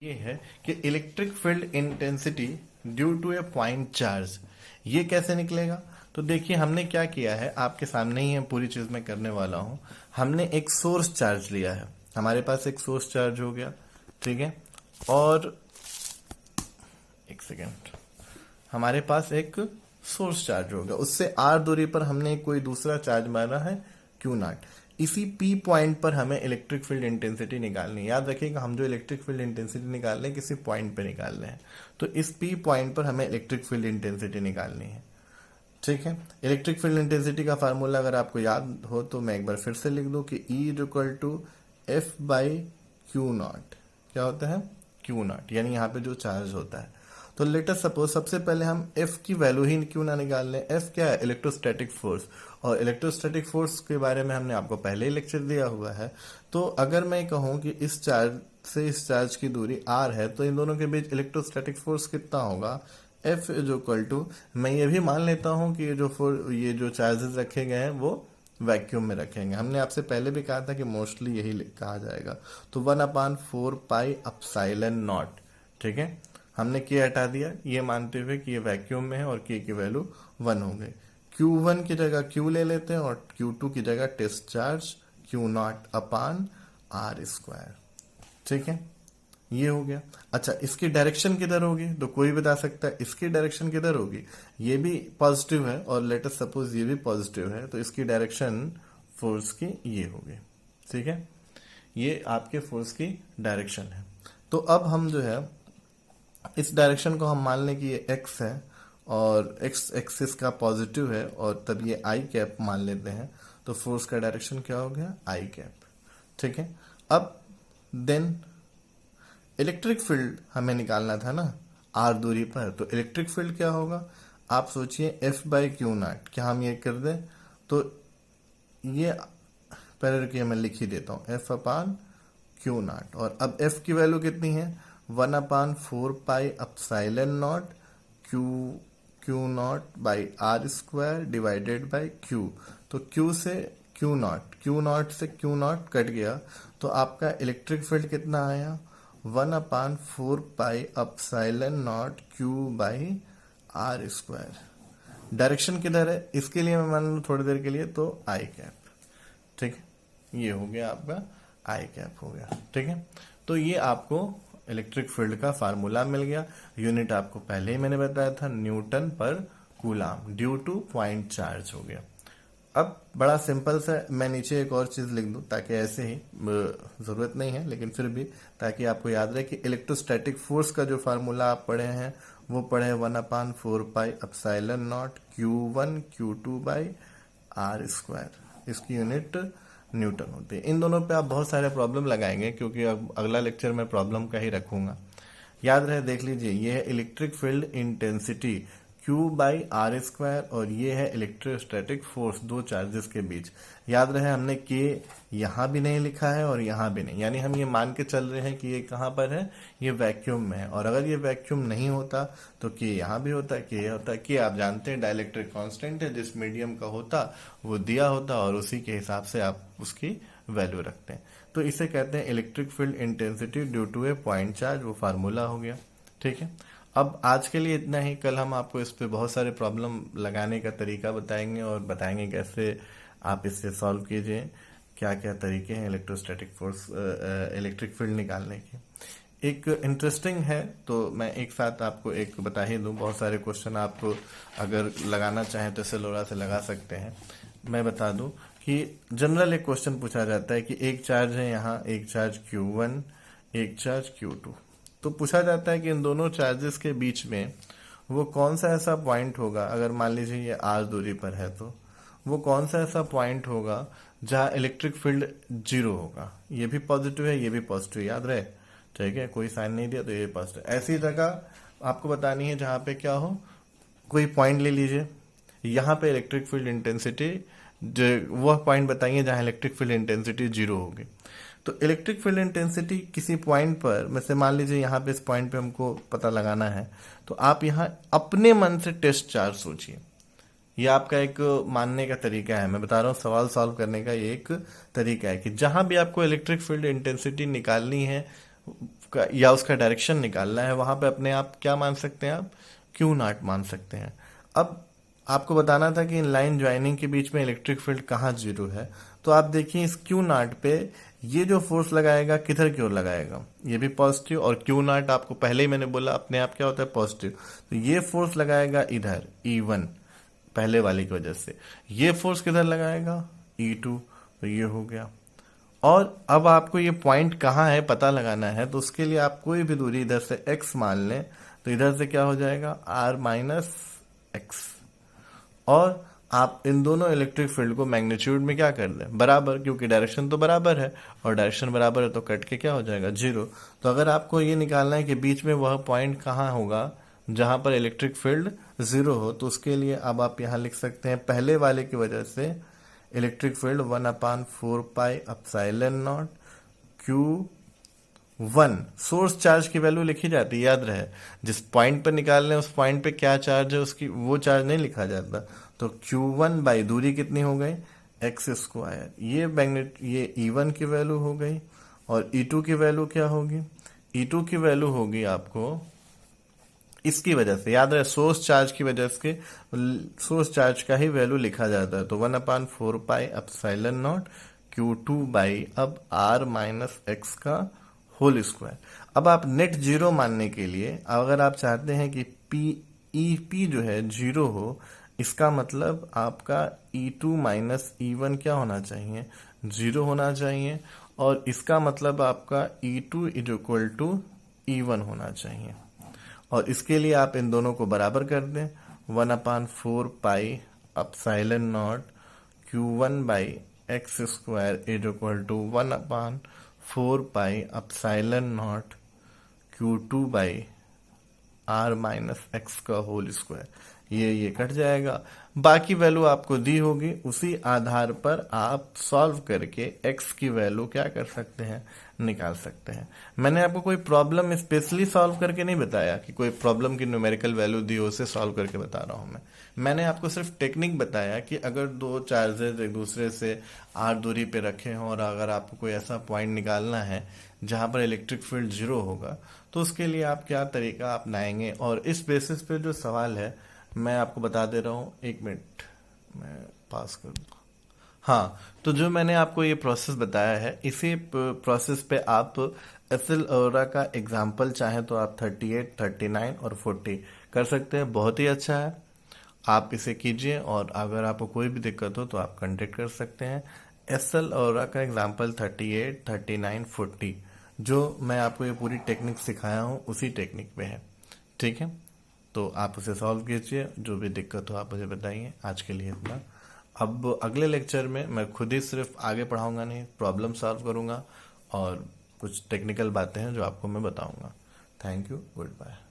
ये है कि electric field intensity due to a point charge ये कैसे निकलेगा। तो देखिए हमने क्या किया है, आपके सामने ही है, पूरी चीज मैं करने वाला हूं। हमने एक सोर्स चार्ज लिया है, हमारे पास एक सोर्स चार्ज हो गया, ठीक है। और एक सेकेंड, हमारे पास एक सोर्स चार्ज होगा, उससे आर दूरी पर हमने कोई दूसरा चार्ज मारा है क्यू नॉट। इसी पी पॉइंट पर हमें इलेक्ट्रिक फील्ड इंटेंसिटी निकालनी है। याद रखिएगा, हम जो इलेक्ट्रिक फील्ड इंटेंसिटी निकाल रहे हैं किसी पॉइंट पे निकाल रहे हैं, तो इस पी पॉइंट पर हमें इलेक्ट्रिक फील्ड इंटेंसिटी निकालनी है, ठीक है। इलेक्ट्रिक फील्ड इंटेंसिटी का फार्मूला अगर आपको याद हो तो मैं एक बार फिर से लिख दूं कि E is equal to F by Q naught. क्या होता है? क्यू नॉट, यानी यहाँ पे जो चार्ज होता है। तो लेट अस सपोज सबसे पहले हम एफ की वैल्यू ही क्यों ना निकाल लें। एफ क्या है? इलेक्ट्रोस्टैटिक फोर्स, और इलेक्ट्रोस्टैटिक फोर्स के बारे में हमने आपको पहले ही लेक्चर दिया हुआ है। तो अगर मैं कहूं कि इस चार्ज से इस चार्ज की दूरी आर है, तो इन दोनों के बीच इलेक्ट्रोस्टैटिक फोर्स कितना होगा? एफ इज इक्वल टू, मैं ये भी मान लेता हूं कि ये जो चार्जेस रखे गए हैं वो वैक्यूम में रखेंगे। हमने आपसे पहले भी कहा था कि मोस्टली यही कहा जाएगा। तो 1/4 पाई अपसाइलन नॉट, ठीक है। हमने के हटा दिया ये मानते हुए कि ये वैक्यूम में है और के की वैल्यू 1 हो गई। Q1 की जगह Q ले लेते हैं और Q2 की जगह टेस्ट चार्ज Q0/R², ठीक है। ये हो गया। अच्छा, इसकी डायरेक्शन किधर होगी? तो कोई बता सकता है इसकी डायरेक्शन किधर होगी। ये भी पॉजिटिव है और लेट अस सपोज ये भी पॉजिटिव है, तो इसकी डायरेक्शन फोर्स की ये होगी, ठीक है। ये आपके फोर्स की डायरेक्शन है। तो अब हम जो है इस डायरेक्शन को हम मान लें कि ये एक्स है और एक्स एक्सिस का पॉजिटिव है, और तब ये आई कैप मान लेते हैं। तो फोर्स का डायरेक्शन क्या हो गया? आई कैप, ठीक है। अब देन इलेक्ट्रिक फील्ड हमें निकालना था ना आर दूरी पर, तो इलेक्ट्रिक फील्ड क्या होगा? आप सोचिए एफ बाई क्यू नॉट। क्या हम ये कर दें? तो ये पहले रुकिए मैं लिख ही देता हूं, एफ अपान क्यू नॉट। और अब एफ की वैल्यू कितनी है? 1/4 पाई epsilon not Q not by R² divided by Q. तो क्यू से क्यू नॉट से क्यू नॉट कट गया, तो आपका इलेक्ट्रिक फील्ड कितना आया? 1/4 पाई epsilon not Q by R²। Direction किधर है? इसके लिए मैं मान लूं थोड़ी देर के लिए तो आई कैप, ठीक है। ये हो गया आपका आई कैप हो गया, ठीक है। तो ये आपको इलेक्ट्रिक फील्ड का फार्मूला मिल गया। यूनिट आपको पहले ही मैंने बताया था, न्यूटन पर coulomb, due two point charge हो गया। अब बड़ा सिंपल सा मैं नीचे एक और चीज लिख दूं, ताकि ऐसे ही जरूरत नहीं है लेकिन फिर भी ताकि आपको याद रहे कि इलेक्ट्रोस्टैटिक फोर्स का जो फार्मूला आप पढ़े हैं वो पढ़े 1/4 पाई epsilon not Q1 Q2 by R²। इसकी यूनिट न्यूटन होती है। इन दोनों पे आप बहुत सारे प्रॉब्लम लगाएंगे, क्योंकि अब अगला लेक्चर में प्रॉब्लम का ही रखूंगा। याद रहे, देख लीजिए, ये है इलेक्ट्रिक फील्ड इंटेंसिटी Q/R², और ये है इलेक्ट्रोस्टैटिक फोर्स दो चार्जेस के बीच। याद रहे हमने के यहां भी नहीं लिखा है और यहां भी नहीं, यानी हम ये मान के चल रहे हैं कि ये कहां पर है, ये वैक्यूम में है। और अगर ये वैक्यूम नहीं होता तो के यहां भी होता, के होता। के आप जानते हैं डाइलेक्ट्रिक कांस्टेंट है, जिस मीडियम का होता वो दिया होता और उसी के हिसाब से आप उसकी वैल्यू रखते हैं। तो इसे कहते हैं electric field intensity due to a point charge, वो फार्मूला हो गया, ठीक है। अब आज के लिए इतना ही। कल हम आपको इस पे बहुत सारे प्रॉब्लम लगाने का तरीका बताएंगे और बताएंगे कैसे आप इससे सॉल्व कीजिए, क्या क्या तरीके हैं इलेक्ट्रोस्टैटिक फोर्स इलेक्ट्रिक फील्ड निकालने के। एक इंटरेस्टिंग है तो मैं एक साथ आपको एक बता ही दूं, बहुत सारे क्वेश्चन आप अगर लगाना चाहें तो सेलोरा से लगा सकते हैं। मैं बता दूं कि जनरल एक क्वेश्चन पूछा जाता है कि एक चार्ज है यहाँ, एक चार्ज Q1, एक चार्ज Q2। तो पूछा जाता है कि इन दोनों चार्जेस के बीच में वो कौन सा ऐसा पॉइंट होगा, अगर मान लीजिए ये R दूरी पर है, तो वो कौन सा ऐसा पॉइंट होगा जहां इलेक्ट्रिक फील्ड 0 होगा। ये भी पॉजिटिव है, ये भी पॉजिटिव, याद रहे, ठीक है। कोई साइन नहीं दिया तो ये पॉजिटिव। ऐसी जगह आपको बतानी है जहां पे क्या हो, कोई पॉइंट ले लीजिए, यहां पे इलेक्ट्रिक फील्ड इंटेंसिटी, वह पॉइंट बताइए जहां इलेक्ट्रिक फील्ड इंटेंसिटी 0 होगी। तो इलेक्ट्रिक फील्ड इंटेंसिटी किसी पॉइंट पर, वैसे मान लीजिए यहाँ पे इस पॉइंट पे हमको पता लगाना है, तो आप यहाँ अपने मन से टेस्ट चार्ज सोचिए। ये आपका एक मानने का तरीका है, मैं बता रहा हूँ, सवाल सॉल्व करने का ये एक तरीका है कि जहां भी आपको इलेक्ट्रिक फील्ड इंटेंसिटी निकालनी है का या उसका डायरेक्शन निकालना है, वहां पे अपने आप क्या मान सकते हैं, आप क्यू नॉट मान सकते हैं। अब आपको बताना था कि इन लाइन ज्वाइनिंग के बीच में इलेक्ट्रिक फील्ड कहाँ जीरो है, तो आप देखिए इस क्यू नॉट पे ये जो फोर्स लगाएगा किधर की ओर लगाएगा, ये भी पॉजिटिव, और क्यू नॉट आपको पहले ही मैंने बोला अपने आप क्या होता है, पॉजिटिव। तो ये फोर्स लगाएगा इधर E1 पहले वाले की वजह से, ये फोर्स किधर लगाएगा, E2, तो ये हो गया। और अब आपको ये पॉइंट कहाँ है पता लगाना है, तो उसके लिए आप कोई भी दूरी इधर से x मान लें, तो इधर से क्या हो जाएगा, r-x। और आप इन दोनों इलेक्ट्रिक फील्ड को मैग्नीट्यूड में क्या कर दें, बराबर, क्योंकि डायरेक्शन तो बराबर है, और डायरेक्शन बराबर है तो कट के क्या हो जाएगा, जीरो। तो अगर आपको ये निकालना है कि बीच में वह पॉइंट कहाँ होगा जहां पर इलेक्ट्रिक फील्ड जीरो हो, तो उसके लिए अब आप यहां लिख सकते हैं पहले वाले की वजह से electric field 1/4πε0 Q1। Source charge की वैल्यू लिखी जाती है, याद रहे, जिस पॉइंट पर निकाल रहे हैं उस पॉइंट पे क्या चार्ज है उसकी, वो चार्ज नहीं लिखा जाता। तो Q1 बाई दूरी कितनी हो गई, x²। ये E1 की वैल्यू हो गई, और E2 की वैल्यू क्या होगी, E2 की वैल्यू होगी आपको इसकी वजह से, याद रहे सोर्स चार्ज की वजह से सोर्स चार्ज का ही वैल्यू लिखा जाता है, तो 1/4πε0 Q2 बाई अब r-x का होल स्क्वायर। अब आप नेट जीरो मानने के लिए अगर आप चाहते हैं कि P जो है जीरो हो, इसका मतलब आपका E2 माइनस E1 क्या होना चाहिए, जीरो होना चाहिए, और इसका मतलब आपका E2 is equal to E1 होना चाहिए। और इसके लिए आप इन दोनों को बराबर कर दें, 1/4πε0 Q1 by x² is equal to 1/4πε0 Q2 by r-x का होल स्क्वायर। ये कट जाएगा, बाकी वैल्यू आपको दी होगी, उसी आधार पर आप सॉल्व करके x की वैल्यू क्या कर सकते हैं, निकाल सकते हैं। मैंने आपको कोई प्रॉब्लम स्पेशली सॉल्व करके नहीं बताया कि कोई प्रॉब्लम की न्यूमेरिकल वैल्यू दी हो उसे सॉल्व करके बता रहा हूं मैंने आपको सिर्फ टेक्निक बताया कि अगर दो चार्जेस एक दूसरे से r दूरी पे रखे हों, और अगर आपको कोई ऐसा पॉइंट निकालना है जहां पर इलेक्ट्रिक फील्ड जीरो होगा, तो उसके लिए आप क्या तरीका अपनाएंगे। और इस बेसिस पे जो सवाल है मैं आपको बता दे रहा हूँ, एक मिनट मैं पास कर दूँ। हाँ, तो जो मैंने आपको ये प्रोसेस बताया है, इसी प्रोसेस पे आप एसएल अरोरा का एग्जाम्पल चाहें तो आप 38, 39 और 40 कर सकते हैं, बहुत ही अच्छा है, आप इसे कीजिए। और अगर आपको कोई भी दिक्कत हो तो आप कांटेक्ट कर सकते हैं। एसएल अरोरा का एग्जाम्पल 38, 39, 40 जो मैं आपको ये पूरी टेक्निक सिखाया हूँ उसी टेक्निक पे है, ठीक है। तो आप उसे सॉल्व कीजिए, जो भी दिक्कत हो आप मुझे बताइए। आज के लिए इतना। अब अगले लेक्चर में मैं खुद ही सिर्फ आगे पढ़ाऊंगा नहीं, प्रॉब्लम सॉल्व करूंगा और कुछ टेक्निकल बातें हैं जो आपको मैं बताऊंगा। Thank you, good bye.